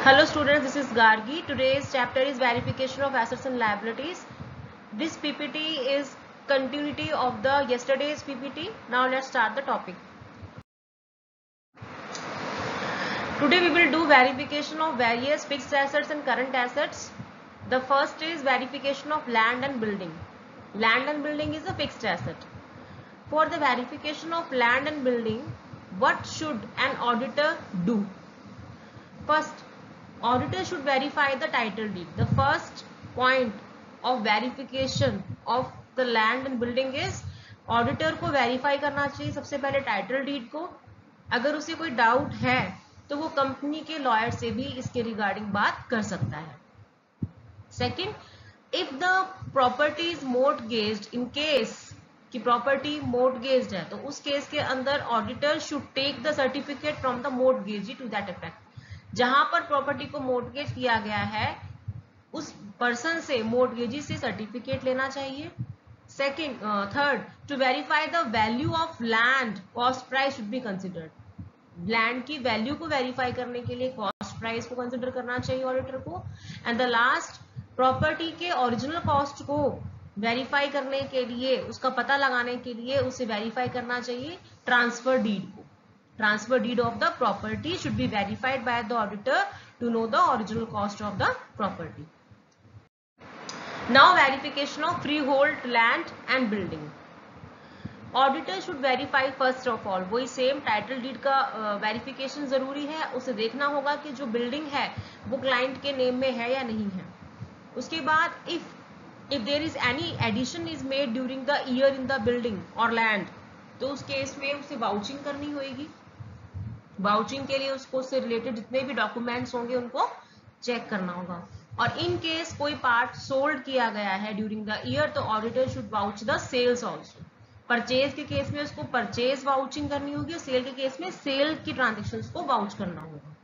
Hello students, this is Gargi. Today's chapter is verification of assets and liabilities. This PPT is continuity of the yesterday's PPT. Now let's start the topic. Today we will do verification of various fixed assets and current assets. The first is verification of land and building. Land and building is a fixed asset. For the verification of land and building, what should an auditor do? First, auditor should verify the title deed. The first point of verification of the land and building is auditor को verify करना चाहिए सबसे पहले title deed को. अगर उसे कोई doubt है तो वो कंपनी के लॉयर से भी इसके रिगार्डिंग बात कर सकता है. Second, if the property is mortgaged, in case कि प्रॉपर्टी मोर्टगेज्ड है तो उस केस के अंदर auditor should take the certificate from the mortgagee to that effect. जहां पर प्रॉपर्टी को मोर्टगेज किया गया है उस पर्सन से मोर्टगेजी से सर्टिफिकेट लेना चाहिए. Second, third, to verify the value of land, cost price should be considered. Land की वैल्यू को वेरीफाई करने के लिए कॉस्ट प्राइस को कंसिडर करना चाहिए ऑडिटर को. एंड द लास्ट, प्रॉपर्टी के ओरिजिनल कॉस्ट को वेरीफाई करने के लिए, उसका पता लगाने के लिए उसे वेरीफाई करना चाहिए ट्रांसफर डीड को. Transfer deed of the property should be verified by the auditor to know the original cost of the property. Now verification of freehold land and building. Auditor should verify first of all, वही same title deed का verification जरूरी है. उसे देखना होगा कि जो building है वो क्लाइंट के नेम में है या नहीं है. उसके बाद if there is any addition is made during the year in the building or land, तो उस केस में उसे वाउचिंग करनी होगी. वाउचिंग के लिए उसको उससे रिलेटेड जितने भी डॉक्यूमेंट्स होंगे उनको चेक करना होगा. और इन केस कोई पार्ट सोल्ड किया गया है ड्यूरिंग द ईयर तो auditor should vouch the sales also. Purchase के केस में उसको परचेज वाउचिंग करनी होगी और सेल के केस में सेल की ट्रांजेक्शन्स को वाउच करना होगा.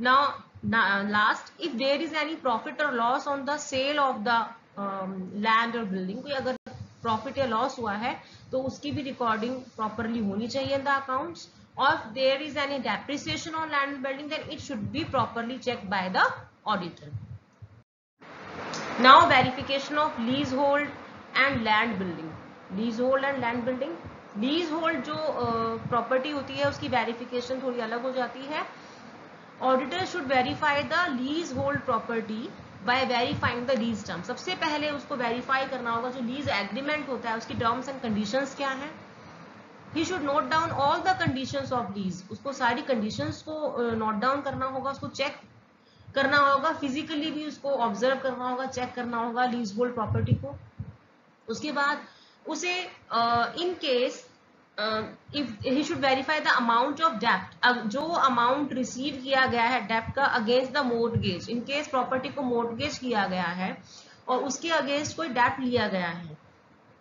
Now last, if there is any profit और loss on the sale of the land और बिल्डिंग, कोई अगर प्रॉफिट या लॉस हुआ है तो उसकी भी रिकॉर्डिंग प्रॉपरली होनी चाहिए in the accounts. Or if there is any depreciation on land and building, then it should be properly checked by the auditor. Now verification of leasehold and land building. Leasehold and land building. Leasehold जो property होती है उसकी verification थोड़ी अलग हो जाती है. Auditor should verify the leasehold property by verifying the lease terms. सबसे पहले उसको वेरीफाई करना होगा जो लीज एग्रीमेंट होता है उसकी टर्म्स एंड कंडीशंस क्या हैं. He should note down all the conditions of lease. उसको सारी conditions को नोट डाउन करना होगा, उसको चेक करना होगा, फिजिकली भी उसको ऑब्जर्व करना होगा, चेक करना होगा लीज होल्ड प्रॉपर्टी को. उसके बाद उसे in case he should verify the amount of debt. जो अमाउंट रिसीव किया गया है डेप्ट का against the mortgage, in case property को मोर्टगेज किया गया है और उसके अगेंस्ट कोई डेप्ट लिया गया है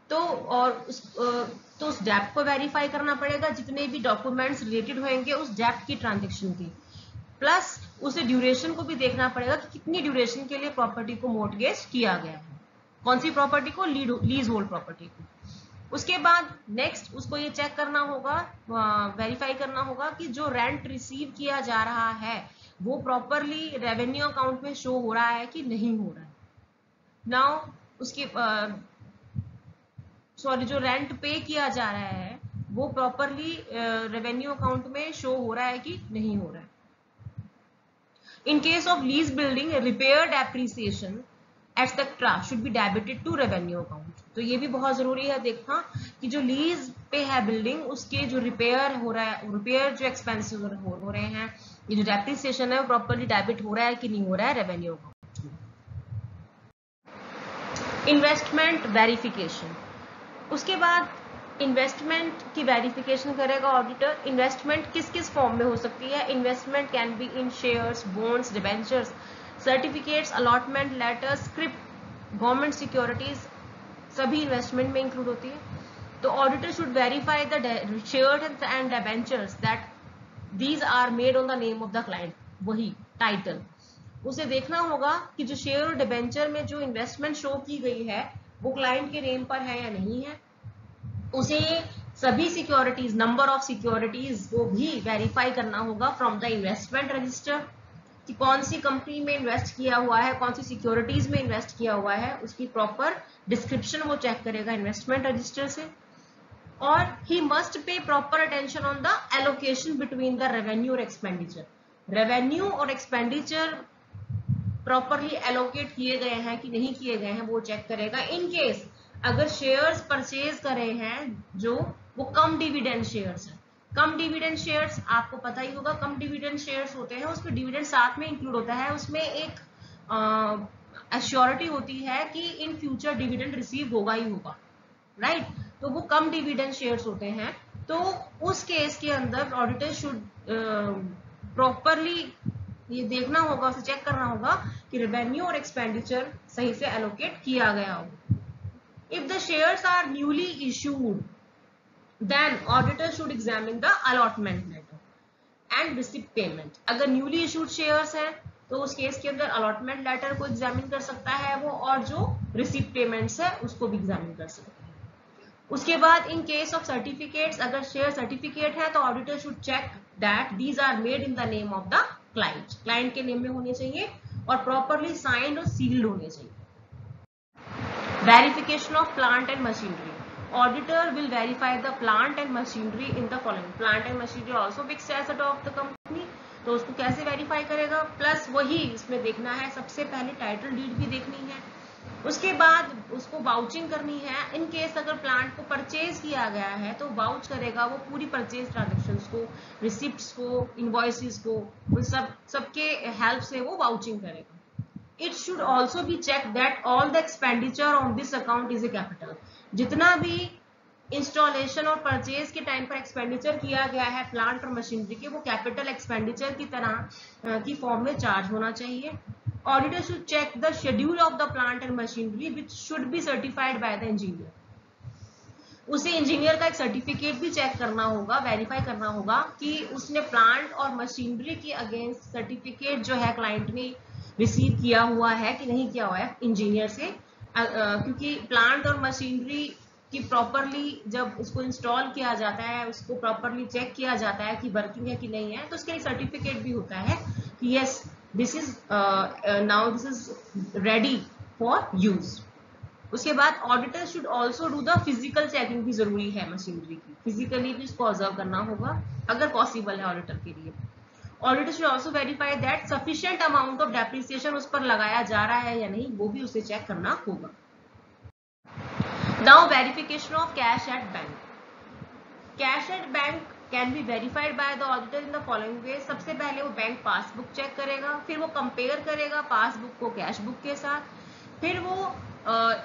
तो उस डेप्ट को वेरीफाई करना पड़ेगा, जितने भी डॉक्यूमेंट्स रिलेटेड होंगे उस डेप्ट की ट्रांजेक्शन की. प्लस उसे ड्यूरेशन को भी देखना पड़ेगा कि कितनी ड्यूरेशन के लिए प्रॉपर्टी को मोर्टगेज किया गया है, कौन सी प्रॉपर्टी को, लीज होल्ड प्रॉपर्टी को. उसके बाद नेक्स्ट उसको ये चेक करना होगा, वेरीफाई करना होगा कि जो रेंट रिसीव किया जा रहा है वो प्रॉपरली रेवेन्यू अकाउंट में शो हो रहा है कि नहीं हो रहा है. नाउ उसके जो रेंट पे किया जा रहा है वो प्रॉपरली रेवेन्यू अकाउंट में शो हो रहा है कि नहीं हो रहा है. In case of lease building, repair, depreciation etcetera should be debited to revenue account. तो ये भी बहुत जरूरी है देखना कि जो लीज पे है बिल्डिंग उसके जो रिपेयर हो रहा है, रिपेयर जो एक्सपेंसिव हो रहे हैं, ये जो डेप्रिसिएशन है वो प्रॉपरली डेबिट हो रहा है कि नहीं हो रहा है रेवेन्यू अकाउंट में. Investment verification. उसके बाद इन्वेस्टमेंट की वेरिफिकेशन करेगा ऑडिटर. इन्वेस्टमेंट किस किस फॉर्म में हो सकती है. Investment can be in shares, bonds, debentures, certificates, allotment letters, script, government securities, सभी इन्वेस्टमेंट में इंक्लूड होती है. तो auditor should verify the shares and debentures that these are made on the name of the client. वही title उसे देखना होगा कि जो शेयर और डिबेंचर में जो इन्वेस्टमेंट शो की गई है वो क्लाइंट के नेम पर है या नहीं है. उसे सभी सिक्योरिटीज, नंबर ऑफ सिक्योरिटीज वो भी वेरीफाई करना होगा फ्रॉम द इन्वेस्टमेंट रजिस्टर. कि कौन सी कंपनी में इन्वेस्ट किया हुआ है, कौन सी सिक्योरिटीज में इन्वेस्ट किया हुआ है, उसकी प्रॉपर डिस्क्रिप्शन वो चेक करेगा इन्वेस्टमेंट रजिस्टर से। और he must pay proper attention on the allocation between the revenue और एक्सपेंडिचर। रेवेन्यू और एक्सपेंडिचर प्रॉपरली एलोकेट किए गए हैं कि नहीं किए गए हैं वो चेक करेगा। इन केस अगर शेयर्स परचेज करे हैं जो वो कम डिविडेंड शेयर्स है, कम डिविडेंड शेयर्स आपको पता ही होगा, कम डिविडेंड शेयर्स होते हैं उसमें डिविडेंड साथ में इंक्लूड होता है, उसमें एक एश्योरिटी होती है कि इन फ्यूचर डिविडेंड रिसीव होगा ही होगा, राइट। तो वो कम डिविडेंड शेयर्स होते हैं, तो उस केस के अंदर ऑडिटर शुड प्रॉपरली ये देखना होगा, उसे चेक करना होगा कि रेवेन्यू और एक्सपेंडिचर सही से एलोकेट किया गया हो। If the shares are newly issued then auditor should examine the allotment letter and receipt payment. अगर न्यूली इशूड शेयर्स है तो उस केस के अंदर अलॉटमेंट लेटर को एग्जामिन कर सकता है वो, और जो रिसिप्ट पेमेंट्स है उसको भी एग्जामिन कर सकता है। उसके बाद इन केस ऑफ सर्टिफिकेट्स, अगर शेयर सर्टिफिकेट है तो auditor should check that these are made in the name of the client, client के नेम में होने चाहिए और प्रॉपरली साइंड और सील्ड होने चाहिए। Verification of plant and machinery, auditor will verify the plant and machinery in the following. Plant and machinery also fixed asset of the company, तो उसको कैसे वेरीफाई करेगा, प्लस वही इसमें देखना है, सबसे पहले टाइटल डीड भी देखनी है, उसके बाद उसको वाउचिंग करनी है। इन केस अगर प्लांट को परचेज किया गया है तो वाउच करेगा वो पूरी परचेज ट्रांजेक्शन्स को, रिसिप्ट्स को, इनवॉइसेस को, उन सबके हेल्प से वो वाउचिंग करेगा। It should also be check that all the expenditure on this account is a capital. जितना भी इंस्टॉलेशन और परचेज के टाइम पर एक्सपेंडिचर किया गया है प्लांट और मशीनरी के, वो कैपिटल एक्सपेंडिचर की तरह की फॉर्म में चार्ज होना चाहिए। Auditor should check the schedule of the plant and machinery which should be certified by the engineer. उसे इंजीनियर का एक सर्टिफिकेट भी चेक करना होगा, वेरीफाई करना होगा कि उसने प्लांट और मशीनरी के अगेंस्ट सर्टिफिकेट जो है क्लाइंट ने रिसीव किया हुआ है कि नहीं किया हुआ है इंजीनियर से, क्योंकि प्लांट और मशीनरी कि प्रॉपरली जब उसको इंस्टॉल किया जाता है, उसको प्रॉपरली चेक किया जाता है कि वर्किंग है कि नहीं है, तो उसके लिए सर्टिफिकेट भी होता है कि yes this is now this is ready for use. उसके बाद auditor should also do the physical checking भी जरूरी है मशीनरी की, फिजिकली भी उसको ऑब्जर्व करना होगा अगर पॉसिबल है ऑडिटर के लिए। Auditor should also verify that sufficient amount of depreciation उस पर लगाया जा रहा है या नहीं, वो भी उसे चेक करना होगा। Now verification of cash at bank. Cash at bank can be verified by the auditor in the following way. सबसे पहले वो बैंक पासबुक चेक करेगा, फिर वो कंपेयर करेगा पासबुक को कैश बुक के साथ, फिर वो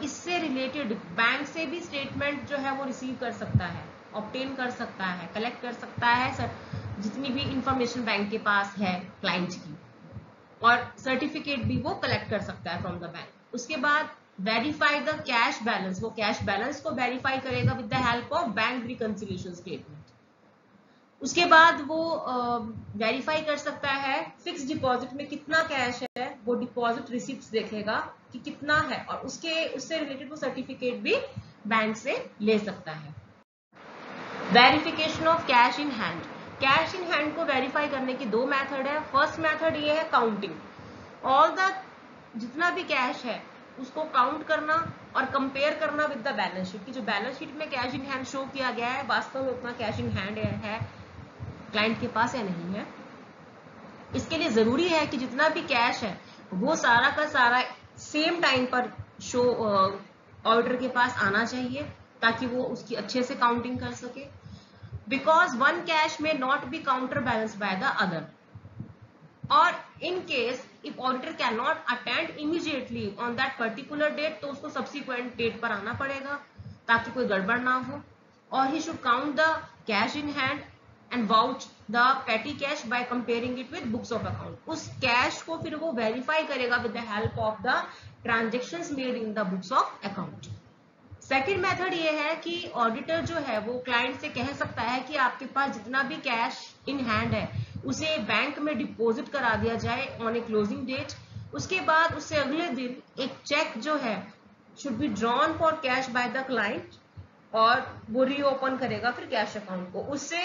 इससे रिलेटेड बैंक से भी स्टेटमेंट जो है वो रिसीव कर सकता है, ऑब्टेन कर सकता है, कलेक्ट कर सकता है जितनी भी इंफॉर्मेशन बैंक के पास है क्लाइंट की, और सर्टिफिकेट भी वो कलेक्ट कर सकता है फ्रॉम द बैंक। उसके बाद वेरीफाई द कैश बैलेंस, वो कैश बैलेंस को वेरीफाई करेगा with the help of bank reconciliation statement. उसके बाद वो वेरीफाई कर सकता है फिक्स डिपॉजिट में कितना कैश है, वो डिपॉजिट रिसिप्ट्स देखेगा कि कितना है, और उससे रिलेटेड वो सर्टिफिकेट भी बैंक से ले सकता है। Verification of cash in hand, cash in hand को वेरीफाई करने की दो मेथड है। फर्स्ट मेथड ये है काउंटिंग, ऑल द जितना भी कैश है उसको काउंट करना और कंपेयर करना विद द बैलेंस शीट, कि जो बैलेंस शीट में कैश इन हैंड शो किया गया है वास्तव में उतना कैश इन हैंड है क्लाइंट के पास या नहीं है। इसके लिए जरूरी है कि जितना भी कैश है वो सारा का सारा सेम टाइम पर शो ऑडिटर के पास आना चाहिए ताकि वो उसकी अच्छे से काउंटिंग कर सके। Because one cash may not be counter balance by the other, और in case if auditor can not attend immediately on that particular date, तो उसको सब्सिक्वेंट डेट पर आना पड़ेगा ताकि कोई गड़बड़ ना हो। और he should count the cash in hand and vouch the पेटी cash by comparing it with books of account. उस कैश को फिर वो वेरीफाई करेगा with the help of the transactions made in the books of account. Second method ये है कि auditor जो है वो क्लाइंट से कह सकता है कि आपके पास जितना भी कैश इन हैंड है उसे बैंक में डिपॉजिट करा दिया जाए ऑन ए क्लोजिंग डेट। उसके बाद उससे अगले दिन एक चेक जो है should be drawn for cash by the client, और वो रीओपन करेगा फिर कैश अकाउंट को। उससे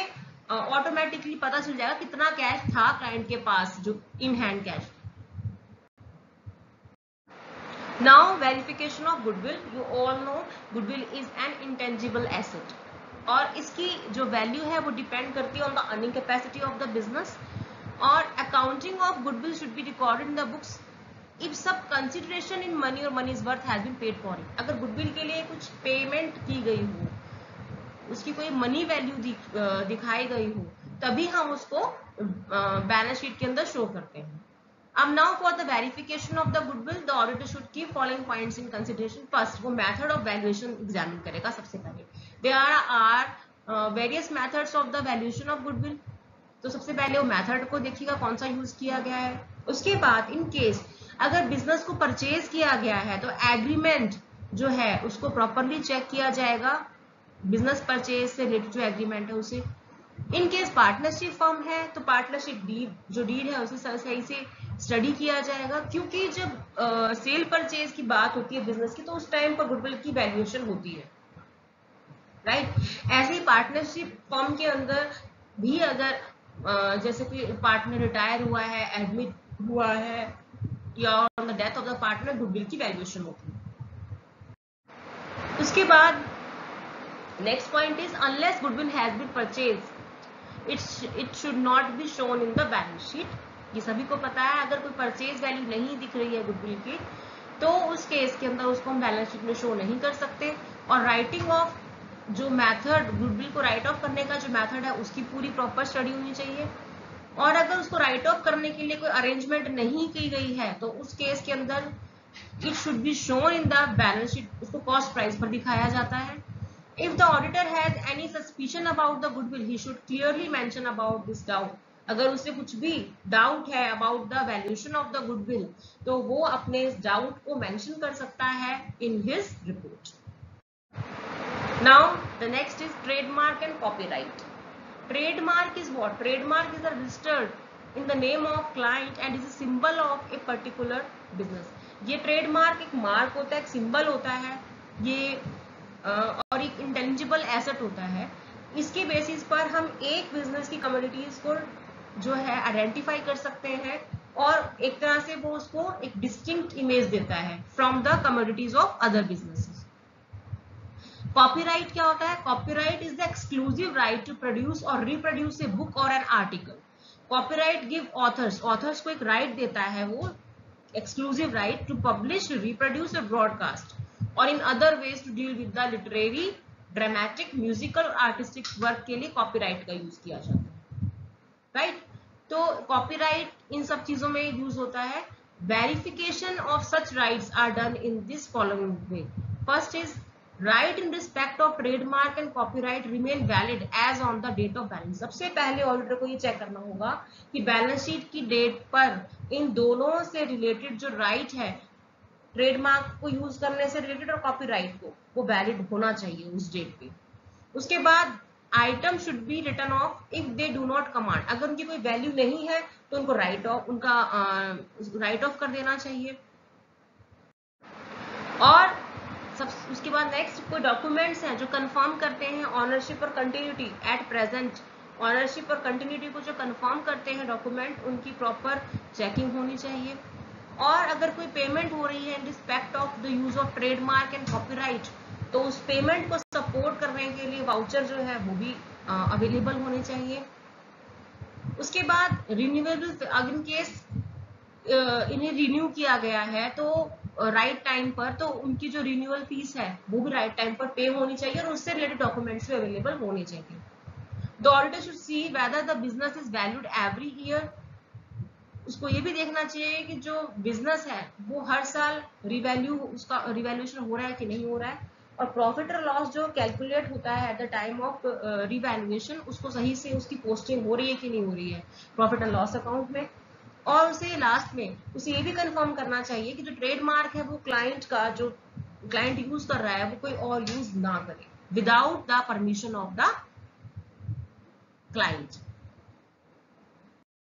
ऑटोमेटिकली पता चल जाएगा कितना कैश था क्लाइंट के पास, जो in hand cash. Now verification of goodwill, you all know goodwill is an intangible asset, और इसकी जो वैल्यू है वो डिपेंड करती है on the earning capacity of the business. और accounting of goodwill should be recorded in the books if some consideration in money or money is worth has been paid for it. अगर goodwill के लिए कुछ payment की गई हो, उसकी कोई मनी वैल्यू दिखाई गई हो, तभी हम उसको बैलेंस शीट के अंदर शो करते हैं। अब now for the verification of the goodwill the auditor should keep following points in consideration. First, वो मेथड ऑफ वैल्यूएशन एग्जामिन करेगा सबसे पहले। There are various methods of the valuation of goodwill. तो सबसे पहले वो मेथड को देखिएगा कौन सा यूज किया गया है। उसके बाद इन केस अगर बिजनेस को परचेज किया गया है तो एग्रीमेंट जो है उसको प्रॉपरली चेक किया जाएगा, बिजनेस परचेज से रिलेटेड जो एग्रीमेंट है उसे। इन केस पार्टनरशिप फर्म है तो पार्टनरशिप डीड, जो डीड है उसे सही से स्टडी किया जाएगा, क्योंकि जब सेल परचेज की बात होती है बिजनेस की तो उस टाइम पर गुडविल की वैल्यूएशन होती है, राइट। ऐसे ही पार्टनरशिप फर्म के अंदर भी अगर जैसे कि पार्टनर रिटायर हुआ है, एडमिट हुआ है, या on the death of the partner, goodwill की वैल्यूएशन होती है। उसके बाद next point is unless goodwill has been purchase it should not be shown in the balance sheet. ये सभी को पता है, अगर कोई परचेज वैल्यू नहीं दिख रही है गुडविल की तो उस केस के अंदर उसको हम बैलेंस शीट में शो नहीं कर सकते। और राइटिंग ऑफ जो मेथड, गुडविल को राइट ऑफ करने का जो मेथड है उसकी पूरी प्रॉपर स्टडी होनी चाहिए। और अगर उसको राइट ऑफ करने के लिए कोई अरेंजमेंट नहीं की गई है तो उस केस के अंदर it should be shown in the balance sheet, उसको कॉस्ट प्राइस पर दिखाया जाता है। If the auditor has any suspicion about the goodwill he should clearly mention about this doubt. अगर उसे कुछ भी डाउट है about the valuation of the goodwill तो वो अपने इस डाउट को मेंशन कर सकता है in his report. Now the next is trademark and copyright. Trademark is what? Trademark is registered in the name of client and is a symbol of a particular business. ये trademark एक mark होता है, एक symbol होता है, ये और एक इंटेंजिबल एसेट होता है। इसके बेसिस पर हम एक बिजनेस की कम्युनिटीज को जो है आइडेंटिफाई कर सकते हैं और एक तरह से वो उसको एक डिस्टिंक्ट इमेज देता है from the communities of other businesses. Copyright क्या होता है? Copyright is the exclusive right to produce और रिप्रोड्यूस ए बुक और an article. Copyright give authors को एक राइट देता है, वो exclusive right to publish, reproduce और ब्रॉडकास्ट और in other ways to deal with the literary, dramatic, musical और आर्टिस्टिक वर्क के लिए कॉपीराइट का यूज किया जाता है, राइट। तो कॉपीराइट इन सब चीजों में यूज होता है। Verification of such rights are done in this following way. First is right in respect of trademark and copyright remain valid as on the date of balance. सबसे पहले ऑडिटर को ये चेक करना होगा कि बैलेंस शीट की date पर इन दोनों से रिलेटेड जो राइट है, ट्रेडमार्क को यूज करने से रिलेटेड और कॉपीराइट को, वो वैलिड होना चाहिए उस डेट पे। उसके बाद item should be return of if they do not command. अगर उनकी कोई वैल्यू नहीं है तो उनको राइट ऑफ कर देना चाहिए। और उसके बाद नेक्स्ट कोई डॉक्यूमेंट्स हैं जो कंफर्म करते हैं ऑनरशिप और कंटिन्यूटी एट प्रेजेंट। ऑनरशिप और कंटिन्यूटी को जो कंफर्म करते हैं डॉक्यूमेंट, उनकी प्रॉपर चेकिंग होनी चाहिए। और अगर कोई पेमेंट हो रही है इन respect of the use of trademark and copyright तो उस पेमेंट को सपोर्ट करने के लिए वाउचर जो है वो भी अवेलेबल होने चाहिए। उसके बाद रिन्यूएबल, अगर इन केस इन्हें रिन्यू किया गया है तो राइट टाइम पर, तो उनकी जो रिन्यूअल फीस है वो भी राइट टाइम पर पे होनी चाहिए और उससे रिलेटेड डॉक्यूमेंट्स भी अवेलेबल होने चाहिए। The auditor should see whether the business is valued every year. उसको ये भी देखना चाहिए कि जो बिजनेस है वो हर साल उसका रिवैल्यूएशन हो रहा है कि नहीं हो रहा है। और प्रॉफिट और लॉस जो कैलकुलेट होता है at the time of revaluation, उसको सही से उसकी पोस्टिंग हो रही है कि नहीं हो रही है प्रॉफिट एंड लॉस अकाउंट में। और उसे लास्ट में उसे ये भी कंफर्म करना चाहिए कि जो ट्रेडमार्क है वो क्लाइंट का, जो क्लाइंट यूज कर रहा है वो कोई और यूज ना करे without the permission of the client.